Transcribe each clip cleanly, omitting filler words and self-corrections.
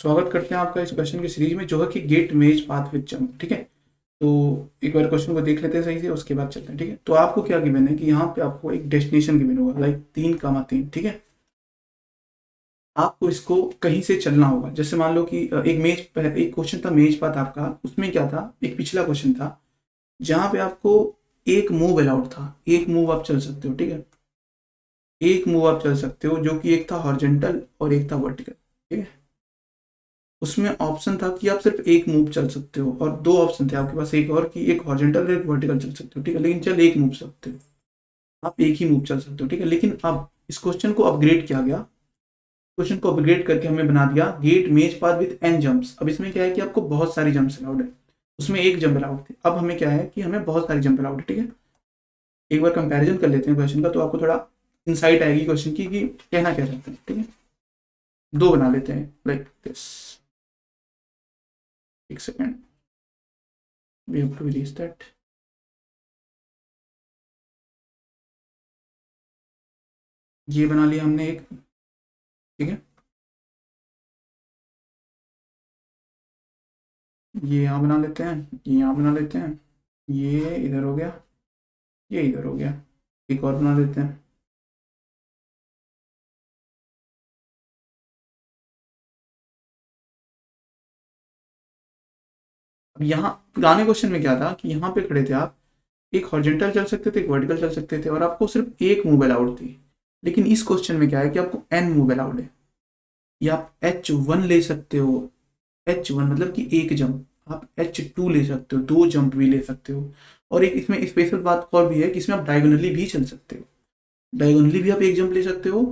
स्वागत करते हैं आपका इस क्वेश्चन की सीरीज में, जो है कि गेट मेज पाथ विद जंप। ठीक है, तो एक बार क्वेश्चन को देख लेते हैं सही से, उसके बाद चलते हैं। ठीक है, तो आपको क्या गिवन है कि यहाँ पे आपको एक डेस्टिनेशन गिवन होगा, लाइक 3,3। ठीक है, आपको इसको कहीं से चलना होगा। जैसे मान लो कि एक क्वेश्चन था मेज पाथ आपका, उसमें क्या था, एक पिछला क्वेश्चन था जहाँ पे आपको एक मूव अलाउड था, एक मूव आप चल सकते हो। ठीक है, एक मूव आप चल सकते हो, जो कि एक था हॉरिजॉन्टल और एक था वर्टिकल। ठीक है, उसमें ऑप्शन था कि आप सिर्फ एक मूव चल सकते हो, और दो ऑप्शन थे आपके पास एक और, कि एक हॉरिजॉन्टल और एक वर्टिकल चल सकते हो। ठीक है, लेकिन चल एक मूव सकते हो, आप एक ही मूव चल सकते हो। ठीक है, लेकिन अब इस क्वेश्चन को अपग्रेड किया गया, क्वेश्चन को अपग्रेड करके हमें बना दिया गेट मेज पाथ विद एन जंप्स। अब इसमें क्या है कि आपको बहुत सारी जंप्स अलाउड है, उसमें एक जंप अलाउड थी, अब हमें क्या है कि हमें बहुत सारी जंप अलाउड है। ठीक है, एक बार कंपैरिजन कर लेते हैं क्वेश्चन का, तो आपको थोड़ा इंसाइट आएगी क्वेश्चन की कि कहना क्या चाहते हैं। ठीक है, दो बना लेते हैं लाइक दिस। एक second, we have to erase that। ये बना लिया हमने एक। ठीक है, ये यहाँ बना लेते हैं, ये यहाँ बना लेते हैं, ये इधर हो गया, ये इधर हो गया, एक और बना लेते हैं। अब यहाँ पुराने क्वेश्चन में क्या था कि यहाँ पे खड़े थे आप, एक हॉरिजॉन्टल चल सकते थे, एक वर्टिकल चल सकते थे, और आपको सिर्फ एक मूव अलाउड थी। लेकिन इस क्वेश्चन में क्या है कि आपको एन मूव अलाउड है, या आप H1 ले सकते हो। H1 मतलब कि एक जंप, आप H2 ले सकते हो, दो जंप भी ले सकते हो। और एक इसमें स्पेशल बात और भी है कि इसमें आप डायगोनली भी चल सकते हो, डायगोनली भी आप एक जंप ले सकते हो,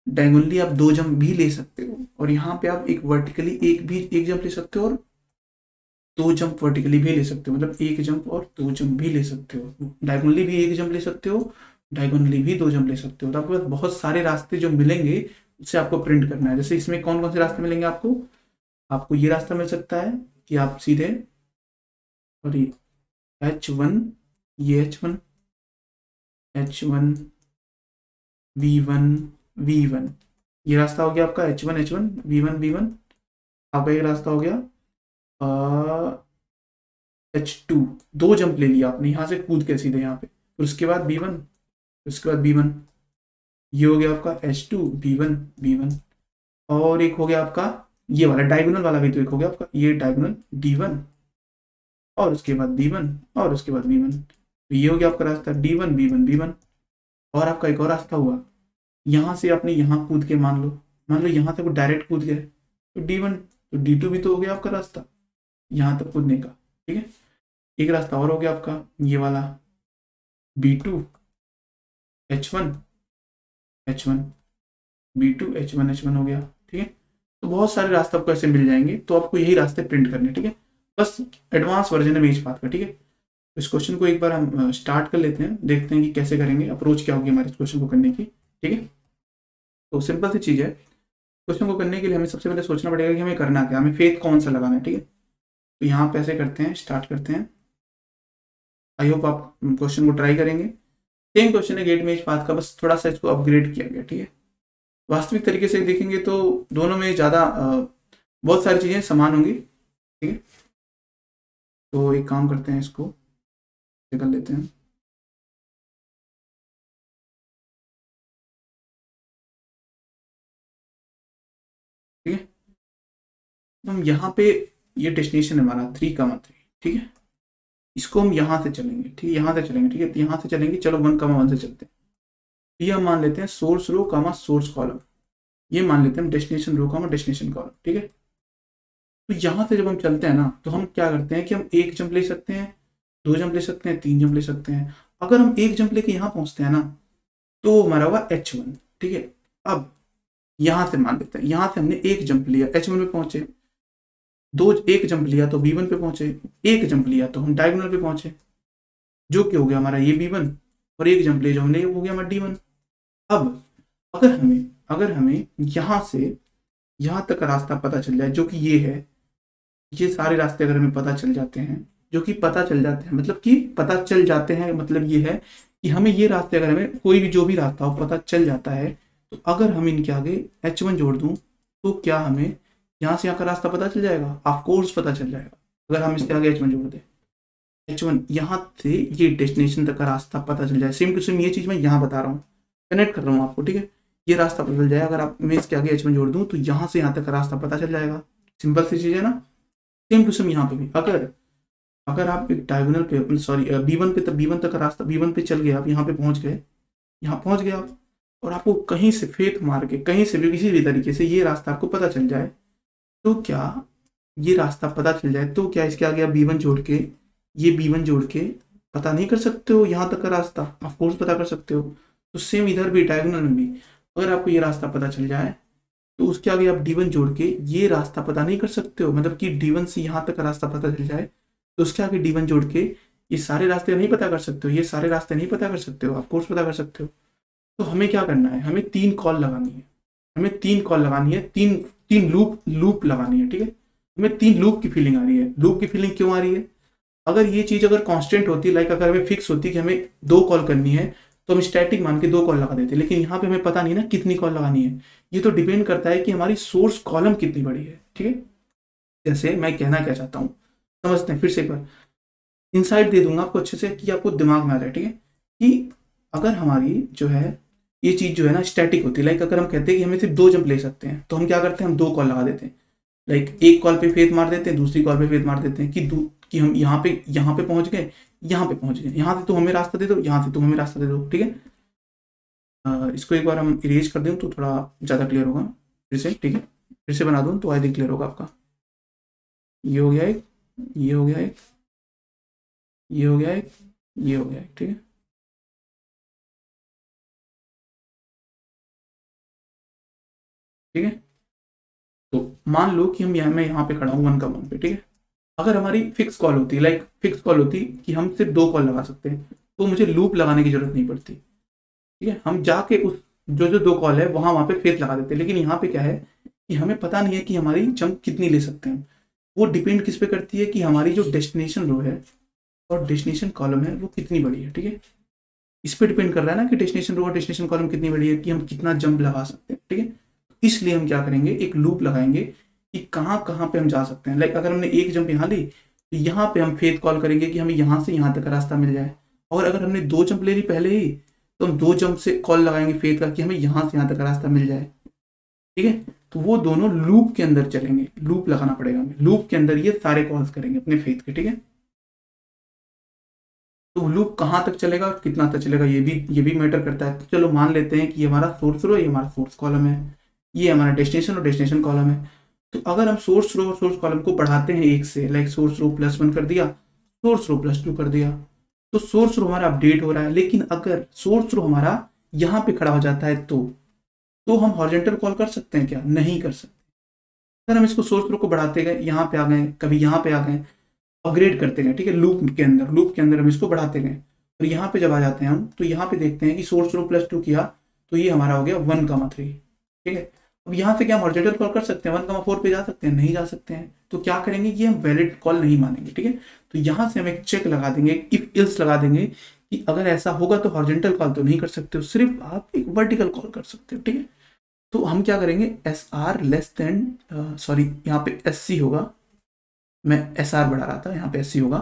डायगोनली आप दो जंप भी ले सकते हो, और यहाँ पे आप एक वर्टिकली एक जंप ले सकते हो, और दो जंप वर्टिकली भी ले सकते हो, मतलब एक जंप और दो जंप भी ले सकते हो। डायगोनली भी एक जंप ले सकते हो, डायगोनली भी दो जंप ले सकते हो। तो आपके पास बहुत सारे रास्ते जो मिलेंगे, उससे आपको प्रिंट करना है। जैसे इसमें कौन कौन से रास्ते मिलेंगे आपको, आपको ये रास्ता मिल सकता है कि आप सीधे, और H1, ये H1 V1 V1, ये रास्ता हो गया आपका H1 H1 V1 V1। आपका एक रास्ता हो गया H2, दो जंप ले लिया आपने यहाँ से कूद के सीधे यहाँ पे, फिर उसके बाद B1, उसके बाद B1, ये हो गया आपका H2 B1 B1। और एक हो गया आपका ये वाला डायगोनल वाला भी, तो एक हो गया आपका ये डायगोनल D1, और उसके बाद B1, और उसके बाद B1। तो ये हो गया आपका रास्ता D1 B1 B1। और आपका एक और रास्ता हुआ, यहाँ से आपने यहाँ कूद के, मान लो यहाँ से वो डायरेक्ट कूद गए, तो D1, तो D2 भी तो हो गया आपका रास्ता यहाँ तक कूदने का। ठीक है, एक रास्ता और हो गया आपका ये वाला B2 H1 H1 B2 H1 H1 हो गया। ठीक है, तो बहुत सारे रास्ते आपको ऐसे मिल जाएंगे, तो आपको यही रास्ते प्रिंट करने। ठीक है, बस एडवांस वर्जन है मेज पाथ का। ठीक है, इस क्वेश्चन को एक बार हम स्टार्ट कर लेते हैं, देखते हैं कि कैसे करेंगे, अप्रोच क्या होगी हमारे इस क्वेश्चन को करने की। ठीक है, तो सिंपल सी चीज़ है, क्वेश्चन को करने के लिए हमें सबसे पहले सोचना पड़ेगा कि हमें करना क्या, हमें फेथ कौन सा लगाना है। ठीक है, तो यहाँ पे ऐसे करते हैं, स्टार्ट करते हैं। आई होप आप क्वेश्चन को ट्राई करेंगे। सेम क्वेश्चन है गेट मेज पाथ का, बस थोड़ा सा इसको अपग्रेड किया गया। ठीक है, वास्तविक तरीके से देखेंगे तो दोनों में ज़्यादा बहुत सारी चीज़ें समान होंगी। ठीक है, तो एक काम करते हैं, इसको कर लेते हैं। ठीक है, तो हम यहाँ पे, ये डेस्टिनेशन है हमारा 3,3। ठीक है, इसको हम यहाँ से चलेंगे। ठीक है, यहाँ से चलेंगे। ठीक है, तो यहाँ से चलेंगे, चलो 1,1 से चलते हैं। ये हम मान लेते हैं सोर्स रो कामा सोर्स कॉलम, ये मान लेते हैं हम डेस्टिनेशन रो कामा डेस्टिनेशन कॉलम। ठीक है, तो यहाँ से जब हम चलते हैं ना, तो हम क्या करते हैं कि हम एक जंप ले सकते हैं, दो जंप ले सकते हैं, तीन जंप ले सकते हैं। अगर हम एक जंप लेके यहाँ पहुँचते हैं ना, तो हमारा होगा H1। ठीक है, अब यहाँ से मान लेते हैं, यहाँ से हमने एक जंप लिया, H1 पे पहुंचे, दो एक जंप लिया तो B1 पे पहुंचे, एक जंप लिया तो हम डायगोनल पे पहुंचे, जो कि हो गया हमारा ये B1, और एक जंप लिया जो हमने, हो गया हमारा D1। अब अगर हमें यहाँ से यहाँ तक का रास्ता पता चल जाए, जो कि ये है, ये सारे रास्ते अगर हमें पता चल जाते हैं, जो कि पता चल जाते हैं, मतलब कि पता चल जाते हैं, मतलब ये है कि हमें ये रास्ते, अगर हमें कोई भी जो भी रास्ता हो पता चल जाता है, तो अगर हम इनके आगे H1 जोड़ दूं, तो क्या हमें यहाँ से यहाँ का रास्ता पता चल जाएगा, ऑफ कोर्स पता चल जाएगा। अगर हम इसके आगे H1 जोड़ दें, H1 यहाँ से ये डेस्टिनेशन तक का रास्ता पता चल जाए। सेम टू सेम ये चीज़ मैं यहाँ बता रहा हूँ, कनेक्ट कर रहा हूँ आपको, ठीक है। ये रास्ता पता चल जाए, अगर आप मैं इसके आगे H1 जोड़ दूँ तो यहाँ से यहाँ तक का रास्ता पता चल जाएगा। सिंपल सी चीज़ है ना। सेम टू सेम यहाँ पे भी अगर आप एक डायगोनल पे, सॉरी B1 पे, तब B1 तक का रास्ता, B1 पे चल गए आप, यहाँ पे पहुँच गए, यहाँ पहुँच गए आप, और आपको कहीं से फेथ मार के, कहीं से भी किसी भी तरीके से ये रास्ता आपको पता चल जाए, तो क्या ये रास्ता पता चल जाए तो क्या इसके आगे आप B1 जोड़ के, ये B1 जोड़ के पता नहीं कर सकते हो यहाँ तक का रास्ता? ऑफ कोर्स पता कर सकते हो। तो सेम इधर भी डायगोनल में भी अगर आपको ये रास्ता पता चल जाए तो उसके आगे आप D1 जोड़ के ये रास्ता पता नहीं कर सकते हो, मतलब कि D1 से यहाँ तक का रास्ता पता चल जाए तो उसके आगे D1 जोड़ के ये सारे रास्ते नहीं पता कर सकते हो, ये सारे रास्ते नहीं पता कर सकते हो, ऑफ कोर्स पता कर सकते हो। तो हमें क्या करना है, हमें 3 कॉल लगानी है, हमें 3 कॉल लगानी है, तीन लूप लगानी है, ठीक है। हमें 3 लूप की फीलिंग आ रही है। लूप की फीलिंग क्यों आ रही है? अगर ये चीज़ अगर कांस्टेंट होती, लाइक अगर हमें फिक्स होती कि हमें 2 कॉल करनी है तो हम स्टैटिक मान के 2 कॉल लगा देते, लेकिन यहाँ पे हमें पता नहीं ना कितनी कॉल लगानी है। ये तो डिपेंड करता है कि हमारी सोर्स कॉलम कितनी बड़ी है, ठीक है। जैसे मैं कहना क्या चाहता हूँ समझते हैं, फिर से एक बार इनसाइट दे दूंगा आपको अच्छे से कि आपको दिमाग में आ जाए, ठीक है। कि अगर हमारी जो है ये चीज़ जो है ना स्टैटिक होती है, लाइक अगर हम कहते हैं कि हमें सिर्फ 2 जंप ले सकते हैं तो हम क्या करते हैं, हम 2 कॉल लगा देते हैं। लाइक एक कॉल पे फेथ मार देते हैं, दूसरी कॉल पे फेथ मार देते हैं कि हम यहाँ पे पहुँच गए, यहाँ पे पहुँच गए, यहाँ से तुम हमें रास्ता दे दो, यहाँ से तुम हमें रास्ता दे दो, ठीक है। इसको एक बार हम इरेज कर दें तो थोड़ा ज़्यादा क्लियर होगा, फिर से, ठीक है। फिर से बना दूँ तो आई थिंक क्लियर होगा आपका। ये हो गया एक, ये हो गया एक, ये हो गया एक, ये हो गया एक, ठीक है। ठीक है, तो मान लो कि मैं यहाँ पे खड़ा हूँ 1 का 1 पे, ठीक है। अगर हमारी फिक्स कॉल होती, लाइक फिक्स कॉल होती कि हम सिर्फ 2 कॉल लगा सकते हैं तो मुझे लूप लगाने की जरूरत नहीं पड़ती, ठीक है। हम जाके उस जो 2 कॉल है वहाँ पे फेथ लगा देते। लेकिन यहाँ पे क्या है कि हमें पता नहीं है कि हमारी जंप कितनी ले सकते हैं। वो डिपेंड किस पे करती है कि हमारी जो डेस्टिनेशन रो है और डेस्टिनेशन कॉलम है वो कितनी बड़ी है, ठीक है। इस पे डिपेंड कर रहा है ना कि डेस्टिनेशन रो और डेस्टिनेशन कॉलम कितनी बड़ी है, कि हम कितना जंप लगा सकते हैं, ठीक है। इसलिए हम क्या करेंगे, एक लूप लगाएंगे कि कहाँ कहाँ पे हम जा सकते हैं। लाइक अगर हमने एक जंप यहाँ ली तो यहाँ पे हम फेथ कॉल करेंगे कि हमें यहाँ से यहाँ तक का रास्ता मिल जाए। और अगर हमने 2 जंप ले ली पहले ही तो हम 2 जंप से कॉल लगाएंगे फेथ का कि हमें यहाँ से यहाँ तक का रास्ता मिल जाए, ठीक है। तो वो दोनों लूप के अंदर चलेंगे, लूप लगाना पड़ेगा हमें, लूप के अंदर ये सारे कॉल्स करेंगे अपने फेथ के, ठीक है। तो लूप कहाँ तक चलेगा और कितना तक चलेगा ये भी मैटर करता है। तो चलो मान लेते हैं कि ये हमारा सोर्स रो, ये हमारा सोर्स कॉलम है, ये हमारा डेस्टिनेशन और डेस्टिनेशन कॉलम है। तो अगर हम सोर्स रो और सोर्स कॉलम को बढ़ाते हैं 1 से, लाइक सोर्स रो +1 कर दिया, सोर्स रो +2 कर दिया, तो सोर्स रो हमारा अपडेट हो रहा है। लेकिन अगर सोर्स रो हमारा यहाँ पे खड़ा हो जाता है तो हम हॉरिजॉन्टल कॉल कर सकते हैं क्या? नहीं कर सकते। अगर हम इसको सोर्स रो को बढ़ाते गए, यहाँ पे आ गए, कभी यहाँ पे आ गए, अपग्रेड करते गए, ठीक है, लूप के अंदर हम इसको बढ़ाते गए। और यहाँ पे जब आ जाते हैं हम तो यहाँ पे देखते हैं कि सोर्स रो +2 किया तो ये हमारा हो गया 1,3, ठीक है। अब यहाँ से क्या हम हॉरिजॉन्टल कॉल कर सकते हैं? 1,4 पे जा सकते हैं? नहीं जा सकते हैं। तो क्या करेंगे, ये हम वैलिड कॉल नहीं मानेंगे, ठीक है। तो यहाँ से हम एक चेक लगा देंगे, इफ इल्स लगा देंगे कि अगर ऐसा होगा तो हॉरिजॉन्टल कॉल तो नहीं कर सकते हो, सिर्फ आप एक वर्टिकल कॉल कर सकते हो, ठीक है। तो हम क्या करेंगे, SR लेस देन, सॉरी यहाँ पे SC होगा, मैं SR बढ़ा रहा था, यहाँ पे SC होगा।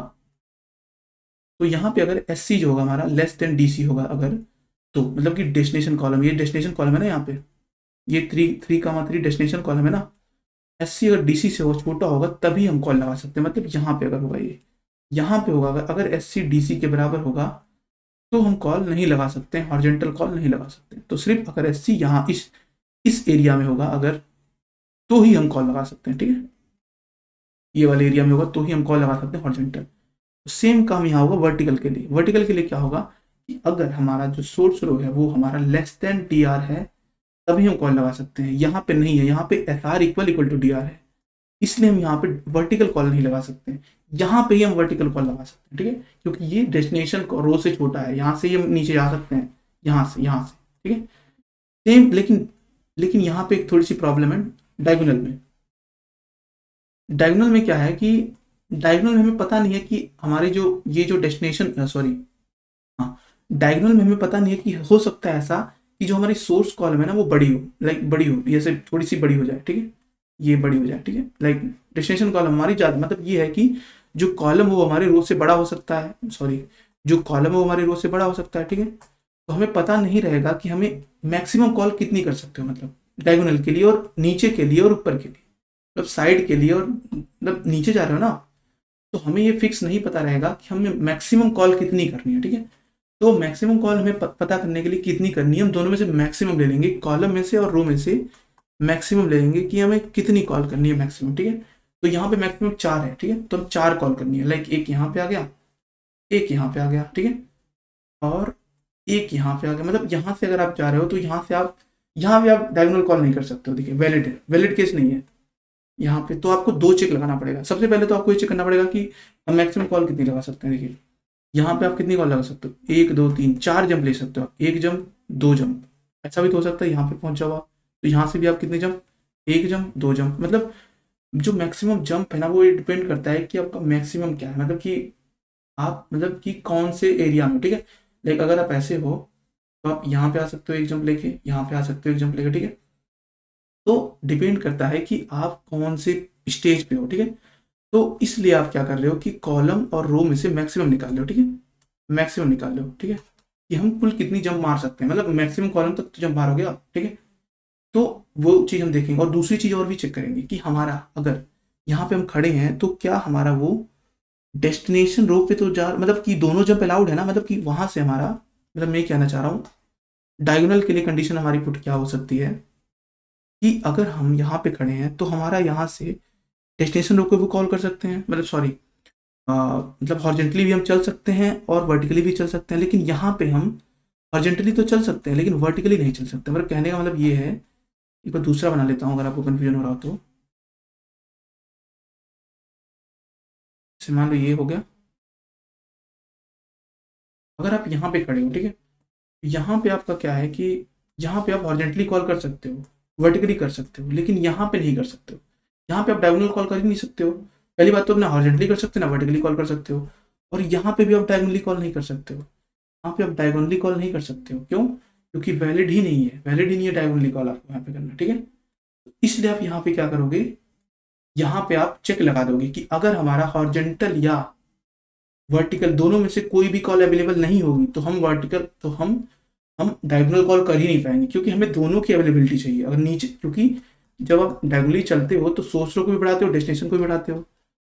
तो यहाँ पे अगर SC जो होगा हमारा लेस देन DC होगा अगर, तो मतलब कि डेस्टिनेशन कॉलम, ये डेस्टिनेशन कॉलम है ना, यहाँ पे ये 3,3 डेस्टिनेशन कॉलम है ना, SC अगर DC से हो छोटा होगा तभी हम कॉल लगा सकते हैं। मतलब यहाँ पे अगर होगा, ये यहाँ पे होगा, अगर SC DC के बराबर होगा तो हम कॉल नहीं लगा सकते हैं, हॉरिजॉन्टल कॉल नहीं लगा सकते। तो सिर्फ अगर SC यहाँ इस एरिया में होगा अगर, तो ही हम कॉल लगा सकते हैं, ठीक है। ये वाले एरिया में होगा तो ही हम कॉल लगा सकते हैं हॉरिजॉन्टल। सेम काम यहाँ होगा वर्टिकल के लिए। वर्टिकल के लिए क्या होगा कि अगर हमारा जो सोर्स रो है वो हमारा लेस देन DR है तभी हम कॉल लगा सकते हैं। यहाँ पे नहीं है, यहाँ पे SR इक्वल टू DR है, इसलिए हम यहाँ पे वर्टिकल कॉल नहीं लगा सकते हैं। यहाँ पे ही हम वर्टिकल कॉल लगा सकते हैं, ठीक है, क्योंकि ये डेस्टिनेशन रो से छोटा है। यहाँ से ही हम नीचे जा सकते हैं, यहाँ से, ठीक है। सेम, लेकिन यहाँ पे एक थोड़ी सी प्रॉब्लम है डायगोनल में। डायगोनल में क्या है कि डायगोनल में हमें पता नहीं है कि हमारी जो डेस्टिनेशन, सॉरी हाँ, डायगोनल में हमें पता नहीं है कि हो सकता है ऐसा कि जो हमारी सोर्स कॉलम है ना वो बड़ी हो, लाइक बड़ी हो, जैसे थोड़ी सी बड़ी हो जाए, ठीक है। ये बड़ी हो जाए, ठीक है। लाइक डेस्टिनेशन कॉलम हमारी ज़्यादा, मतलब ये है कि जो कॉलम वो हमारे रो से बड़ा हो सकता है, सॉरी, जो कॉलम वो हमारे रो से बड़ा हो सकता है, ठीक है। तो हमें पता नहीं रहेगा कि हमें मैक्सिमम कॉल कितनी कर सकते हो, मतलब डायगोनल के लिए और नीचे के लिए और ऊपर के लिए, मतलब साइड के लिए और मतलब नीचे जा रहे हो ना, तो हमें ये फिक्स नहीं पता रहेगा कि हमें मैक्सिमम कॉल कितनी करनी है, ठीक है। तो मैक्सिमम कॉल हमें पता करने के लिए कितनी करनी है, हम दोनों में से मैक्सिमम ले लेंगे, कॉलम में से और रो में से मैक्सिमम ले लेंगे कि हमें कितनी कॉल करनी है मैक्सिमम, ठीक है। तो यहाँ पे मैक्सिमम 4 है, ठीक है, तो हम 4 कॉल करनी है। लाइक एक यहाँ पे आ गया, एक यहाँ पे आ गया, ठीक है, और एक यहाँ पे आ गया। मतलब यहाँ से अगर आप जा रहे हो तो यहाँ से आप, यहाँ पे आप डायगोनल कॉल नहीं कर सकते हो, देखिए वैलिड है, वैलिड केस नहीं है यहाँ पे। तो आपको 2 चेक लगाना पड़ेगा। सबसे पहले तो आपको ये चेक करना पड़ेगा कि हम मैक्सिमम कॉल कितनी लगा सकते हैं। देखिए यहाँ पे आप कितनी कॉल लगा सकते हो, 1 2 3 4 जंप ले सकते हो आप, 1 जंप 2 जंप, ऐसा भी तो हो सकता है यहाँ पे पहुंचा हुआ, तो यहाँ से भी आप कितने जंप, 1 जंप 2 जंप। मतलब जो मैक्सिमम जंप है ना, वो डिपेंड करता है कि आपका मैक्सिमम क्या है, मतलब कि आप, मतलब कि कौन से एरिया में, ठीक है। लाइक अगर आप ऐसे हो तो आप यहाँ पे आ सकते हो 1 जंप लेके, यहाँ पे आ सकते हो 1 जंप लेके, ठीक है। तो डिपेंड करता है कि आप कौन से स्टेज पे हो, ठीक है। तो इसलिए आप क्या कर रहे हो कि कॉलम और रो में से मैक्सिमम निकाल लो, ठीक है, मैक्सिमम निकाल लो, ठीक है, कि हम कुल कितनी जंप मार सकते हैं, मतलब मैक्सिमम कॉलम तक तो जंप मारोगे आप, ठीक है। तो वो चीज़ हम देखेंगे और दूसरी चीज़ और भी चेक करेंगे कि हमारा, अगर यहाँ पे हम खड़े हैं तो क्या हमारा वो डेस्टिनेशन रो पे तो जा, मतलब कि दोनों जंप अलाउड है ना, मतलब कि वहां से हमारा, मतलब मैं कहना चाह रहा हूँ डायगोनल के लिए कंडीशन हमारी पुट क्या हो सकती है कि अगर हम यहाँ पे खड़े हैं तो हमारा यहाँ से डेस्टिनेशन रो को भी कॉल कर सकते हैं, मतलब सॉरी, मतलब हॉरिजेंटली भी हम चल सकते हैं और वर्टिकली भी चल सकते हैं, लेकिन यहाँ पे हम हॉरिजेंटली तो चल सकते हैं लेकिन वर्टिकली नहीं चल सकते। मतलब कहने का मतलब ये है, एक बार दूसरा बना लेता हूँ अगर आपको कन्फ्यूजन हो रहा हो तो। जैसे मान लो ये हो गया, अगर आप यहाँ पे खड़े हो, ठीक है, यहाँ पे आपका क्या है कि यहाँ पे आप हॉरिजेंटली कॉल कर सकते हो, वर्टिकली कर सकते हो, लेकिन यहाँ पे नहीं कर सकते हो। यहाँ पे आप डायगोनल कॉल कर ही नहीं सकते हो। पहली बात तो अपना हॉरिजेंटली कर सकते हो ना वर्टिकली कॉल कर सकते हो, और यहाँ पे भी आप डायगोनली कॉल नहीं कर सकते हो। यहाँ पे आप डायगोनली कॉल नहीं कर सकते हो, क्यों? क्योंकि वैलिड ही नहीं है, वैलिड ही नहीं है डायगोनली कॉल आपको यहाँ पे करना, ठीक है। इसलिए आप यहाँ पे क्या करोगे, यहाँ पे आप चेक लगा दोगे कि अगर हमारा हॉरिजेंटल या वर्टिकल दोनों में से कोई भी कॉल अवेलेबल नहीं होगी तो हम वर्टिकल, तो हम डायगोनल कॉल कर ही नहीं पाएंगे, क्योंकि हमें दोनों की अवेलेबिलिटी चाहिए। अगर नीचे, क्योंकि जब आप डायगोनली चलते हो तो सोर्स रो को भी बढ़ाते हो, डेस्टिनेशन को भी बढ़ाते हो,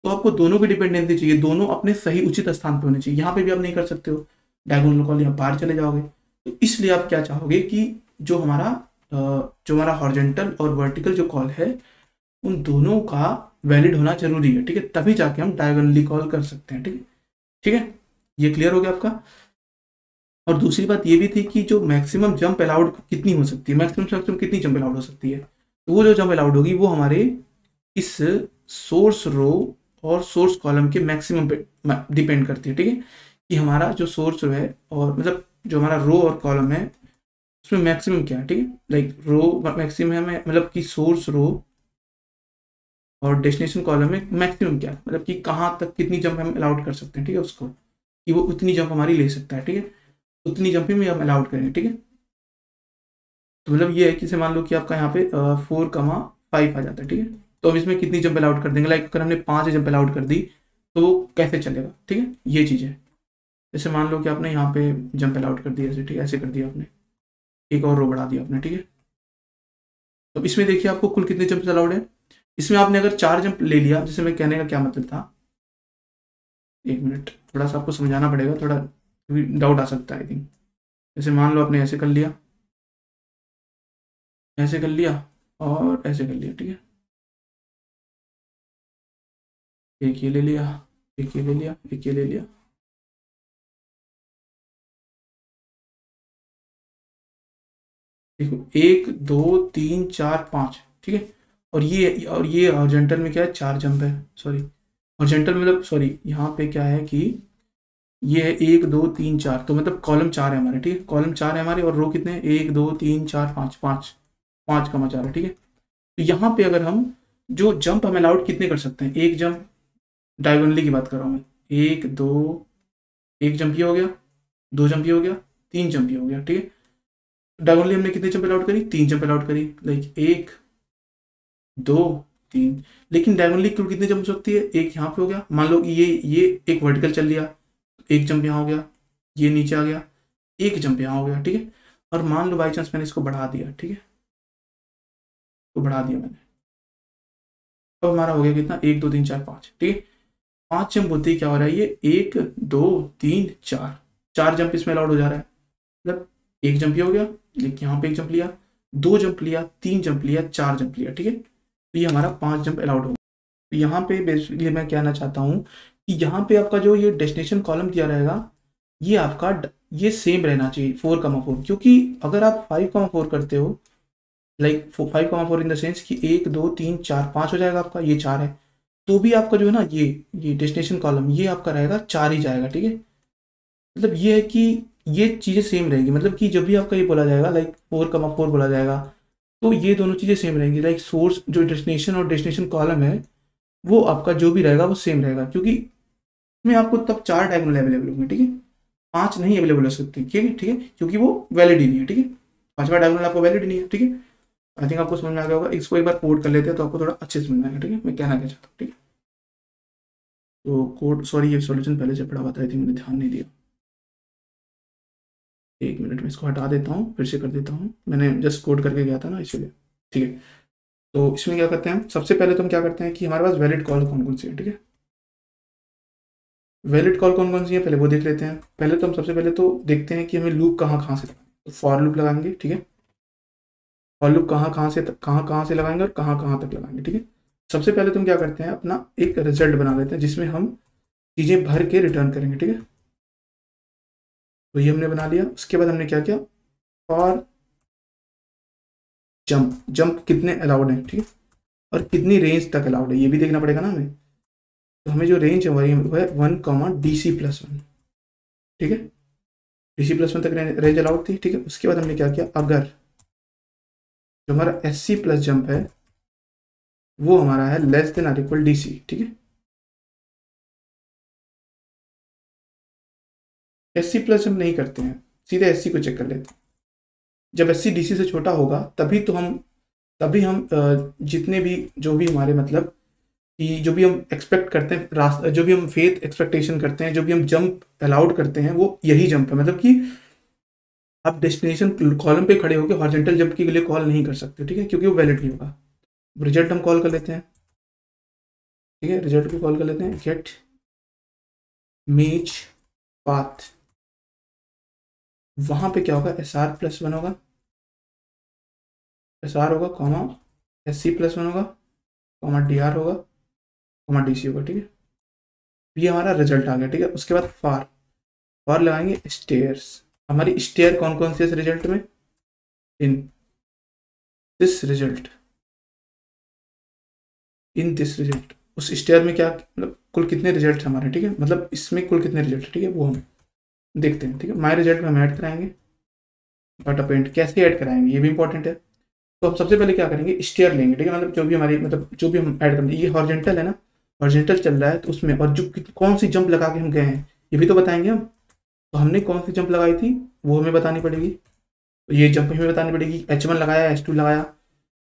तो आपको दोनों की डिपेंडेंसी चाहिए, दोनों अपने सही उचित स्थान पर होने चाहिए। यहाँ पे भी आप नहीं कर सकते हो डायगोनल कॉल, यहाँ बाहर चले जाओगे। तो इसलिए आप क्या चाहोगे कि जो हमारा हॉरिजेंटल और वर्टिकल जो कॉल है उन दोनों का वैलिड होना जरूरी है, ठीक है, तभी जाके हम डायगोनली कॉल कर सकते हैं, ठीक है। ठीक है, ये क्लियर हो गया आपका। और दूसरी बात ये भी थी कि जो मैक्सिमम जंप अलाउड कितनी हो सकती है, मैक्सिमम कितनी जंप अलाउड हो सकती है, तो वो जो जंप अलाउड होगी वो हमारे इस सोर्स रो और सोर्स कॉलम के मैक्सिमम पे डिपेंड करती है, ठीक है, कि हमारा जो सोर्स रो है और मतलब जो हमारा रो और कॉलम है उसमें मैक्सिमम क्या है, ठीक है। लाइक रो मैक्सिमम है, मतलब कि सोर्स रो और डेस्टिनेशन कॉलम में मैक्सिमम क्या है, मतलब कि कहाँ तक कितनी जंप हम अलाउड कर सकते हैं, ठीक है, उसको कि वो उतनी जंप हमारी ले सकता है, ठीक है, उतनी जंप ही में हम अलाउड करेंगे, ठीक है। तो मतलब ये है कि जैसे मान लो कि आपका यहाँ पे 4,5 आ जाता है, ठीक है, तो हम इसमें कितनी जंप अलाउड कर देंगे, लाइक अगर हमने 5 जंप अलाउड कर दी तो वो कैसे चलेगा, ठीक है, ये चीज़ है। जैसे मान लो कि आपने यहाँ पे जंप अलाउड कर दिया, ऐसे, ठीक है, ऐसे कर दिया आपने, एक और रो बढ़ा दिया आपने, ठीक है। तो इसमें देखिए आपको कुल कितने जंप अलाउड है। इसमें आपने अगर 4 जंप ले लिया, जैसे मैं कहने का क्या मतलब था, एक मिनट, थोड़ा सा आपको समझाना पड़ेगा, थोड़ा डाउट आ सकता है आई थिंक। जैसे मान लो आपने ऐसे कर लिया, ऐसे कर लिया और ऐसे कर लिया, ठीक है, एक ये ले लिया, एक ये ले लिया, एक ये ले लिया, देखो 1 2 3 4 5, ठीक है। और ये हॉरिजॉन्टल में क्या है, 4 जंप है, सॉरी हॉरिजॉन्टल मतलब सॉरी यहाँ पे क्या है कि ये है 1 2 3 4, तो मतलब कॉलम 4 है हमारे, ठीक है, कॉलम 4 है हमारे और रो कितने हैं, 1 2 3 4 5, 5 5 का 4 है, ठीक है। तो यहाँ पे अगर हम जो जंप हम अलाउड कितने कर सकते हैं, एक जंप, डायगोनली की बात कर रहा हूँ मैं, 1 2, एक जंप ये हो गया, 2 जंप ये हो गया, 3 जंप ये हो गया, ठीक है। डायगोनली हमने कितने जंप अलाउड करी, 3 जंप अलाउड करी, लाइक 1 2 3, लेकिन डायगोनली कुल कितने जंप हो सकती है? एक यहाँ पे हो गया, मान लो ये एक वर्टिकल चल लिया, एक जंप यहाँ हो गया, ये नीचे आ गया, एक जंप यहाँ हो गया, ठीक है। और मान लो बाई चांस मैंने इसको बढ़ा दिया, ठीक है, तो बढ़ा दिया मैंने, तो हमारा हो गया कितना? 1 2 3 4 5, ठीक है। 5 जंप होते ही क्या हो रहा है? ये 1 2 3 4, 4 जंप इसमें अलाउड हो जा रहा है। मतलब एक जंप ये हो गया, लेकिन यहाँ पे एक जंप लिया, 2 जंप लिया, 3 जंप लिया, 4 जंप लिया, ठीक है। तो ये हमारा 5 जंप अलाउड हो। तो यहाँ पे बेसिकली मैं कहना चाहता हूँ कि यहाँ पे आपका जो ये डेस्टिनेशन कॉलम दिया रहेगा, ये आपका ये सेम रहना चाहिए 4,4, क्योंकि अगर आप 5,4 करते हो, लाइक 5,4 इन द सेंस कि 1 2 3 4 5 हो जाएगा आपका, ये 4 है, तो भी आपका जो है ना ये डेस्टिनेशन कॉलम ये आपका रहेगा 4 ही जाएगा, ठीक है। मतलब ये है कि ये चीज़ें सेम रहेगी, मतलब कि जब भी आपका ये बोला जाएगा लाइक 4,4 बोला जाएगा, तो ये दोनों चीज़ें सेम रहेंगी। लाइक सोर्स जो डेस्टिनेशन और डेस्टिनेशन कॉलम है, वो आपका जो भी रहेगा वो सेम रहेगा, क्योंकि इसमें आपको तब 4 डायगोनल अवेलेबल होंगे, ठीक है, 5 नहीं अवेलेबल हो सकते, ठीक है, ठीक है, क्योंकि वो वैलिड ही नहीं है, ठीक है, 5वां डायगोनल आपको वैलिड नहीं है, ठीक है। आई थिंक आपको समझ में आ गया होगा। इसको एक बार कोड कर लेते हैं तो आपको थोड़ा अच्छे से समझ में आएगा, ठीक है, मैं कहना क्या चाहता हूँ, ठीक है। तो कोड, सॉरी, ये सॉल्यूशन पहले से पढ़ा हुआ था, आई थिंक मैंने ध्यान नहीं दिया। एक मिनट में इसको हटा देता हूँ, फिर से कर देता हूँ, मैंने जस्ट कोड करके गया था ना, इसलिए, ठीक है। तो इसमें क्या करते हैं हम? सबसे पहले तो हम क्या करते हैं कि हमारे पास वैलिड कॉल कौन कौन सी है, ठीक है। वैलिड कॉल कौन कौन सी है पहले वो देख लेते हैं। पहले तो हम सबसे पहले तो देखते हैं कि हमें लूप कहाँ कहाँ से, तो फॉर लूप लगाएंगे, ठीक है। फॉर लूप कहाँ कहाँ से लगाएंगे और कहाँ कहाँ तक लगाएंगे, ठीक है। सबसे पहले तो हम क्या करते हैं, अपना एक रिजल्ट बना लेते हैं जिसमें हम चीज़ें भर के रिटर्न करेंगे, ठीक है। तो ये हमने बना लिया। उसके बाद हमने क्या किया, फॉर जंप, जंप कितने अलाउड है, ठीक है, और कितनी रेंज तक अलाउड है ये भी देखना पड़ेगा ना हमें। तो हमें जो रेंज है वही है 1,DC+1, ठीक है। DC+1 तक रेंज अलाउड थी, ठीक है। उसके बाद हमने क्या किया, अगर जो हमारा SC प्लस जंप है वो हमारा है less than or equal DC, ठीक है। SC प्लस जंप नहीं करते हैं, सीधे SC को चेक कर लेते हैं। जब SC DC से छोटा होगा तभी हम जितने भी जो भी हमारे मतलब कि जो भी हम एक्सपेक्ट करते हैं रास्ता, जो भी हम फेथ एक्सपेक्टेशन करते हैं, जो भी हम जंप अलाउड करते हैं वो यही जंप है। मतलब कि आप डेस्टिनेशन कॉलम पे खड़े होकर हॉरिजॉन्टल जंप के लिए कॉल नहीं कर सकते, ठीक है, क्योंकि वो वैलिड नहीं होगा। रिजल्ट हम कॉल कर लेते हैं, ठीक है, रिजल्ट को कॉल कर लेते हैं, गेट मेच पाथ। वहां पे क्या होगा, SR+1 होगा, SR होगा, कॉमा SC+1 होगा, कॉमा DR होगा, कॉमा DC होगा, ठीक है। ये हमारा रिजल्ट आ गया, ठीक है। उसके बाद फॉर लगाएंगे स्टेयर्स। हमारी स्टेयर कौन कौन सी है इस रिजल्ट में, in this result, in this result. उस स्टेयर में क्या मतलब कुल कितने रिजल्ट हमारे, ठीक है, मतलब इसमें कुल कितने रिजल्ट, ठीक है, वो हम देखते हैं, ठीक है। माई रिजल्ट में हम ऐड कराएंगे डाटा पेंट, कैसे ऐड कराएंगे ये भी इंपॉर्टेंट है। तो हम सबसे पहले क्या करेंगे, स्टेयर लेंगे, ठीक है, मतलब जो भी हमारी मतलब जो भी हम ऐड करेंगे, ये हॉरिजॉन्टल है ना, हॉरिजॉन्टल चल रहा है तो उसमें, और जो कौन सी जंप लगा के हम गए हैं ये भी तो बताएंगे हम। तो हमने कौन सी जंप लगाई थी वो हमें बतानी पड़ेगी, तो ये जंप हमें बतानी पड़ेगी, H1 लगाया, H2 लगाया,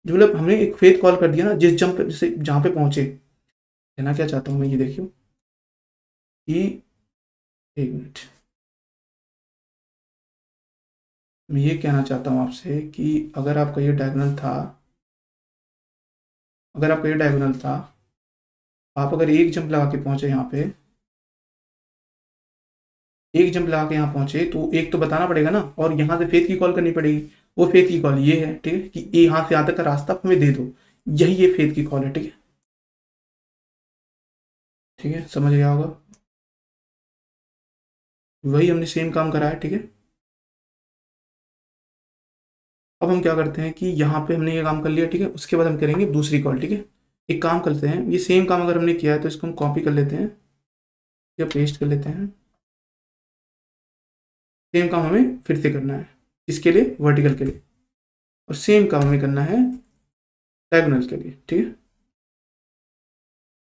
जो मतलब हमने एक फेथ कॉल कर दिया ना जिस जंप से जहाँ पे पहुंचे। कहना क्या चाहता हूँ मैं, ये देखियो कि, एक मिनट, मैं ये कहना चाहता हूँ आपसे कि अगर आपका ये डायगोनल था, अगर आपका ये डायगोनल था, आप अगर एक जंप लगा के पहुंचे यहाँ पे, एक जंप लगा के यहाँ पहुंचे तो एक तो बताना पड़ेगा ना, और यहाँ से फेथ की कॉल करनी पड़ेगी। वो फेथ की कॉल ये है, ठीक है, कि ये यहाँ से यहाँ तक का रास्ता आप हमें दे दो, यही ये फेथ की कॉल है, ठीक है, ठीक है, समझ गया होगा। वही हमने सेम काम करा है, ठीक है। अब हम क्या करते हैं कि यहाँ पे हमने ये काम कर लिया, ठीक है। उसके बाद हम करेंगे दूसरी कॉल, ठीक है। एक काम करते हैं, ये सेम काम अगर हमने किया है तो इसको हम कॉपी कर लेते हैं या पेस्ट कर लेते हैं। सेम काम हमें फिर से करना है, इसके लिए वर्टिकल के लिए, और सेम काम हमें करना है डायगोनल के लिए, ठीक है।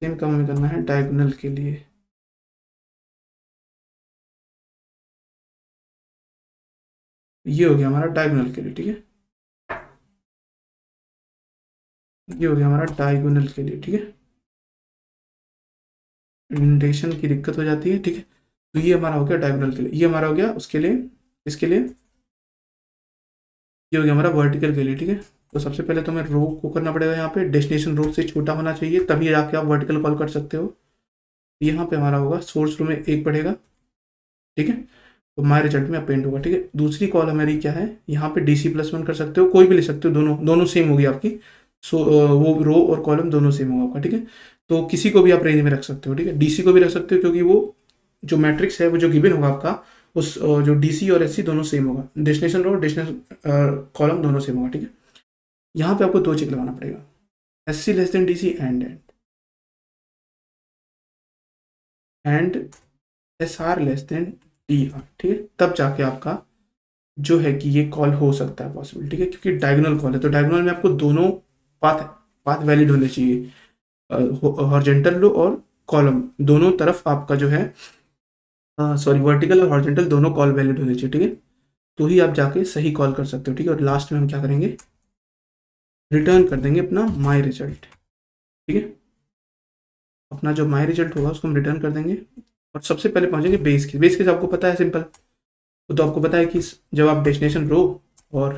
सेम काम हमें करना है डायगोनल के लिए। ये हो गया हमारा डायगोनल के लिए, ठीक है। ये हो गया हमारा डायगोनल के लिए, ठीक है। इंडेंटेशन की दिक्कत हो जाती है, ठीक है। तो ये हमारा हो गया डायगोनल के लिए, ये हमारा हो गया उसके लिए, इसके लिए ये हो गया हमारा वर्टिकल के लिए, ठीक है। तो सबसे पहले तो हमें रो को करना पड़ेगा, यहाँ पे डेस्टिनेशन रो से छोटा होना चाहिए, तभी जाके आप वर्टिकल कॉल कर सकते हो। यहाँ पे हमारा होगा सोर्स रो में 1 पड़ेगा, ठीक है। तो माई रिजल्ट में अपेंड होगा, ठीक है। दूसरी कॉल हमारी क्या है, यहाँ पे DC+1 कर सकते हो, कोई भी ले सकते हो, दोनों दोनों सेम होगी आपकी। सो वो रो और कॉलम दोनों सेम होगा आपका, ठीक है। तो किसी को भी आप रेंज में रख सकते हो, ठीक है। DC को भी रख सकते हो, क्योंकि वो जो मैट्रिक्स है वो जो गिवन होगा आपका, उस जो DC और SC दोनों सेम होगा, डेस्टिनेशन रो डेस्टिनेशन कॉलम दोनों सेम होगा, ठीक है। यहाँ पे आपको 2 चेक लगाना पड़ेगा, SC less than DC and SR less than DR, ठीक है। तब जाके आपका जो है कि ये कॉल हो सकता है पॉसिबल, ठीक है। क्योंकि डायगोनल कॉल है, तो डायगोनल में आपको दोनों पाथ पाथ वैलिड होने चाहिए, हॉरिजॉन्टल रो और कॉलम दोनों तरफ आपका जो है, सॉरी, वर्टिकल और हॉरिजॉन्टल दोनों कॉल वैलिड होने चाहिए, ठीक है। तो ही आप जाके सही कॉल कर सकते हो, ठीक है। और लास्ट में हम क्या करेंगे, रिटर्न कर देंगे अपना माई रिजल्ट, ठीक है। अपना जो माई रिजल्ट होगा उसको हम रिटर्न कर देंगे, और सबसे पहले पहुंचेंगे बेस केस आपको पता है सिंपल। तो आपको पता है कि जब आप डेस्टिनेशन रो और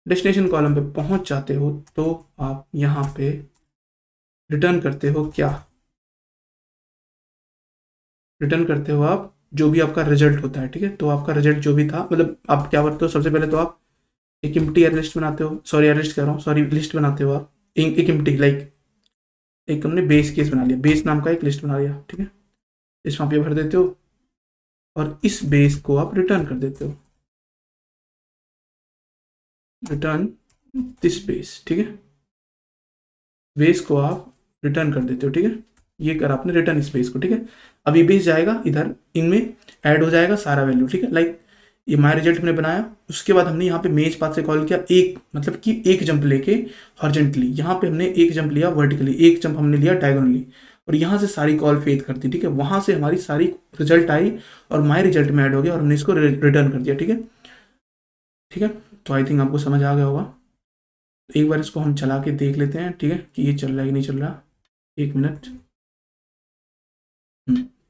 डेस्टिनेशन कॉलम पे पहुंच जाते हो, तो आप यहाँ पे रिटर्न करते हो क्या, रिटर्न करते हो आप जो भी आपका रिजल्ट होता है, ठीक है। तो आपका रिजल्ट जो भी था, मतलब आप क्या करते हो, सबसे पहले तो आप एक एम्प्टी एयर लिस्ट बनाते हो, सॉरी एयर लिस्ट कह रहा हूँ, सॉरी लिस्ट बनाते हो आप, एक एम्प्टी लाइक एक हमने बेस केस बना लिया, बेस नाम का एक लिस्ट बना लिया, ठीक है। इसमें आप ये भर देते हो और इस बेस को आप रिटर्न कर देते हो, रिटर्न दिस बेस, ठीक है। बेस को आप रिटर्न कर देते हो, ठीक है। ये कर आपने रिटर्न इस बेस को, ठीक है। अब ये बेस जाएगा इधर, इनमें ऐड हो जाएगा सारा वैल्यू, ठीक है। लाइक ये माई रिजल्ट हमने बनाया, उसके बाद हमने यहाँ पे मेज पाथ से कॉल किया, एक मतलब कि एक जंप लेके हॉरिजॉन्टली, यहाँ पे हमने एक जंप लिया वर्टिकली, एक जंप हमने लिया डायगोनली, और यहाँ से सारी कॉल फेथ कर दी, ठीक है। वहाँ से हमारी सारी रिजल्ट आई और माई रिजल्ट में ऐड हो गया, और हमने इसको रिटर्न कर दिया, ठीक है। ठीक है, तो आई थिंक आपको समझ आ गया होगा। एक बार इसको हम चला के देख लेते हैं, ठीक है, कि ये चल रहा है कि नहीं चल रहा। 1 मिनट।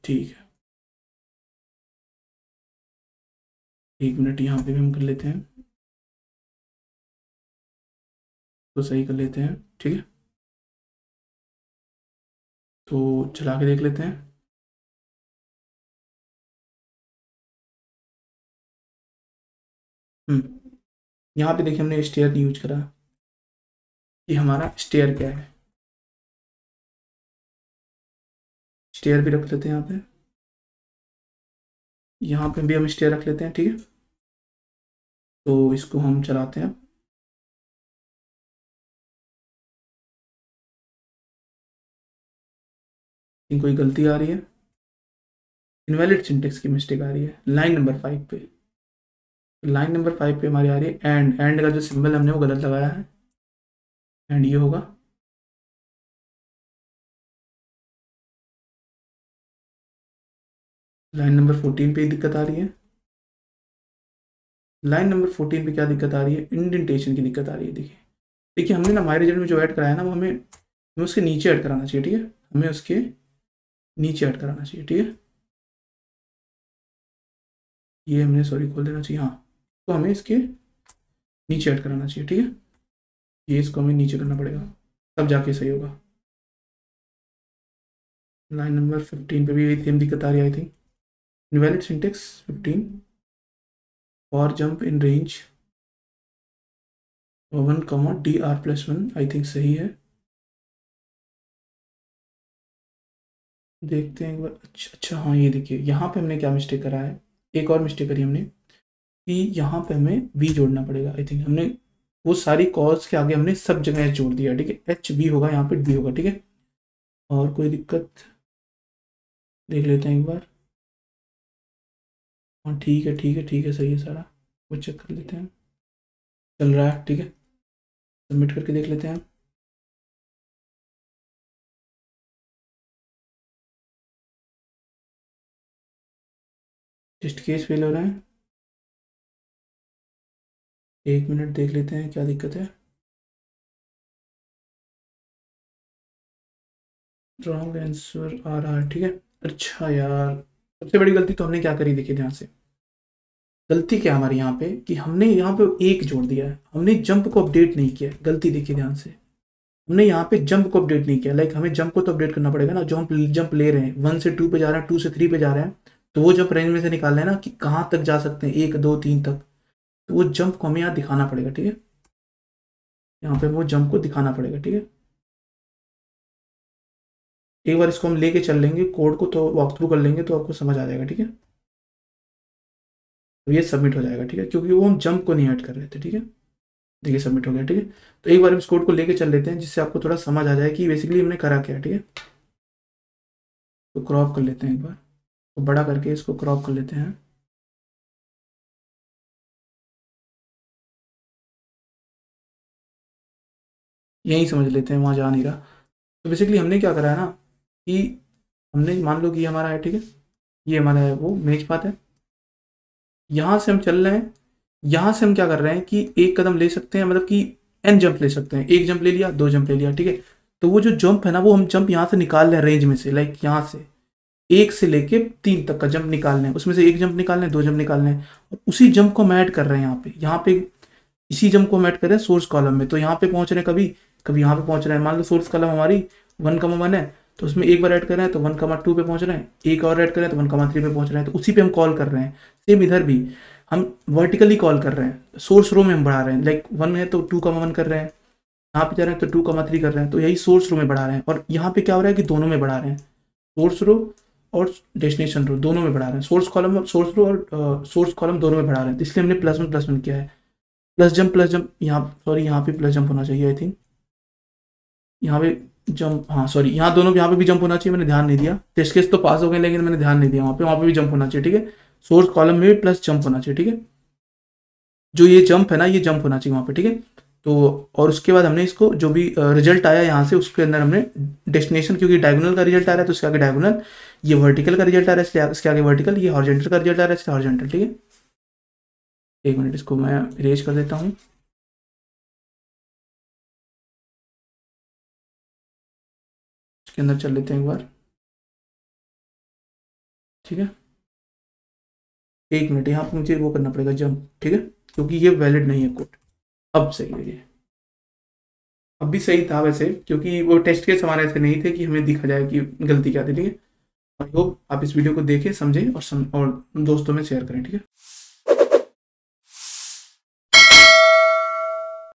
ठीक है, 1 मिनट यहाँ पे भी हम कर लेते हैं, तो सही कर लेते हैं, ठीक है। तो चला के देख लेते हैं। यहाँ पे देखिए हमने स्टेयर यूज करा, कि हमारा स्टेयर क्या है, स्टेयर भी रख लेते हैं यहाँ पे, यहाँ पे भी हम स्टेयर रख लेते हैं, ठीक है। तो इसको हम चलाते हैं। कोई गलती आ रही है, इनवैलिड सिंटेक्स की मिस्टेक आ रही है लाइन नंबर 5 पे, लाइन नंबर 5 पे हमारी आ रही है एंड का जो सिंबल हमने वो गलत लगाया है, एंड ये होगा। लाइन नंबर 14 पे दिक्कत आ रही है, लाइन नंबर 14 पे क्या दिक्कत आ रही है, इंडेंटेशन की दिक्कत आ रही है। देखिए देखिए हमने ना हमारे रिजल्ट में जो ऐड कराया ना, वो हमें उसके नीचे ऐड कराना चाहिए, ठीक है। हमें उसके नीचे ऐड कराना चाहिए, ठीक है। ये हमने सॉरी खोल देना चाहिए, हाँ। तो हमें इसके नीचे ऐड कराना चाहिए, ठीक है। ये इसको हमें नीचे करना पड़ेगा, तब जाके सही होगा। लाइन नंबर 15 पे भी यही सेम दिक्कत आ रही है आई थिंक। इनवैलिड सिंटेक्स 15 और jump in range 1, DR+1 I think सही है। देखते हैं एक बार। अच्छा अच्छा, हाँ ये देखिए यहाँ पे हमने क्या मिस्टेक करा है, एक और मिस्टेक करी हमने, कि यहाँ पे हमें वी जोड़ना पड़ेगा। आई थिंक हमने वो सारी कॉल्स के आगे हमने सब जगह एच जोड़ दिया, ठीक है। एच बी होगा, यहाँ पे बी होगा, ठीक है। और कोई दिक्कत, देख लेते हैं एक बार। हाँ ठीक है ठीक है ठीक है, सही है सारा, वो चेक कर लेते हैं, चल रहा है, ठीक है। सबमिट करके देख लेते हैं। टेस्ट केस फेल हो रहा है, 1 मिनट देख लेते हैं क्या दिक्कत है। रॉन्ग आंसर आ रहा है, ठीक है। अच्छा यार, सबसे बड़ी गलती तो हमने क्या करी, देखिए ध्यान से। गलती क्या हमारी यहाँ पे कि हमने यहाँ पे एक जोड़ दिया है, हमने जंप को अपडेट नहीं किया। गलती देखिए ध्यान से, हमने यहाँ पे जंप को अपडेट नहीं किया। लाइक हमें जंप को तो अपडेट करना पड़ेगा ना, जो हम जंप ले रहे हैं 1 से 2 पे जा रहे हैं, 2 से 3 पे जा रहे हैं, तो वो जंप रेंज में से निकालना है ना कि कहाँ तक जा सकते हैं, 1 2 3 तक। तो वो जंप को हमें यहाँ दिखाना पड़ेगा, ठीक है। यहाँ पे वो जंप को दिखाना पड़ेगा, ठीक है। एक बार इसको हम लेके चल लेंगे, कोड को तो वॉक थ्रू कर लेंगे तो आपको समझ आ जाएगा, ठीक है। तो ये सबमिट हो जाएगा, ठीक है, क्योंकि वो हम जंप को नहीं ऐड कर रहे थे, ठीक है। देखिए सबमिट हो गया, ठीक है। तो एक बार हम इस कोड को लेके चल लेते हैं, जिससे आपको थोड़ा समझ आ जाए कि बेसिकली हमने करा क्या है, ठीक है। तो क्रॉप कर लेते हैं एक बार, तो बड़ा करके इसको क्रॉप कर लेते हैं। यही समझ लेते हैं, वहाँ जा नहीं रहा। तो बेसिकली हमने क्या करा है ना कि हमने मान लो कि ये हमारा है, ठीक है, ये हमारा है वो मेज पाथ है। यहाँ से हम चल रहे हैं, यहाँ से हम क्या कर रहे हैं कि एक कदम ले सकते हैं, मतलब कि एन जंप ले सकते हैं। एक जंप ले लिया, 2 जंप ले लिया, ठीक है। तो वो जो जंप है ना, वो हम जंप यहाँ से निकाल रहे हैं रेंज में से। लाइक यहाँ से 1 से लेके 3 तक का जंप निकालने हैं, उसमें से 1 जंप निकालने हैं, 2 जंप निकालने हैं, और उसी जंप को हम ऐड कर रहे हैं यहाँ पे इसी जंप को हम ऐड कर रहे हैं सोर्स कॉलम में। तो यहाँ पे पहुंच रहे हैं, कभी कभी यहाँ पे पहुंच रहे हैं। मान लो सोर्स कॉलम हमारी 1,1 है, तो उसमें एक बार ऐड कर रहे हैं तो 1,2 पे पहुंच रहे हैं, एक और ऐड कर रहे हैं तो 1,3 पे पहुंच रहे हैं। तो उसी पे हम कॉल कर रहे हैं। सेम इधर भी हम वर्टिकली कॉल कर रहे हैं, सोर्स रो में हम बढ़ा रहे हैं। लाइक 1 है तो 2,1 कर रहे हैं, यहाँ पे जा रहे हैं तो 2,3 कर रहे हैं। तो यही सोर्स रो में बढ़ा रहे हैं। और यहाँ पे क्या हो रहा है कि दोनों में बढ़ा रहे हैं, सोर्स रो और डेस्टिनेशन रो दोनों में बढ़ा रहे हैं। सोर्स कॉलम, सोर्स रो और सोर्स कॉलम दोनों में बढ़ा रहे हैं। तो इसलिए हमने +1 किया है। प्लस जंप यहाँ, सॉरी यहाँ पे प्लस जंप होना चाहिए आई थिंक। यहाँ पे जंप, हाँ सॉरी, यहाँ दोनों यहाँ पे भी जंप होना चाहिए, मैंने ध्यान नहीं दिया। टेस्ट केस तो पास हो गए, लेकिन मैंने ध्यान नहीं दिया। वहाँ पे भी जंप होना चाहिए, ठीक है। सोर्स कॉलम में भी प्लस जंप होना चाहिए, ठीक है। जो ये जंप है ना, ये जंप होना चाहिए वहाँ पे, ठीक है। तो और उसके बाद हमने इसको जो भी रिजल्ट आया यहाँ से, उसके अंदर हमने डेस्टिनेशन, क्योंकि डायगोनल का रिजल्ट आ रहा है तो उसके आगे डायगोनल, ये वर्टिकल का रिजल्ट आ रहा है इसलिए इसके आगे वर्टिकल, ये हॉरिजॉन्टल का रिजल्ट आ रहा है इसलिए हॉरिजॉन्टल, ठीक है। एक मिनट, इसको मैं इरेज कर देता हूँ। इसके अंदर चल लेते हैं एक बार, ठीक है। 1 मिनट, यहाँ पे मुझे वो करना पड़ेगा जंप, ठीक है, क्योंकि ये वैलिड नहीं है कोड। अब सही है ये, अब भी सही था वैसे, क्योंकि वो टेस्ट केस हमारे ऐसे नहीं थे कि हमें दिखा जाए कि गलती क्या थी, ठीक है। आई होप आप इस वीडियो को देखें, समझें और दोस्तों में शेयर करें, ठीक है।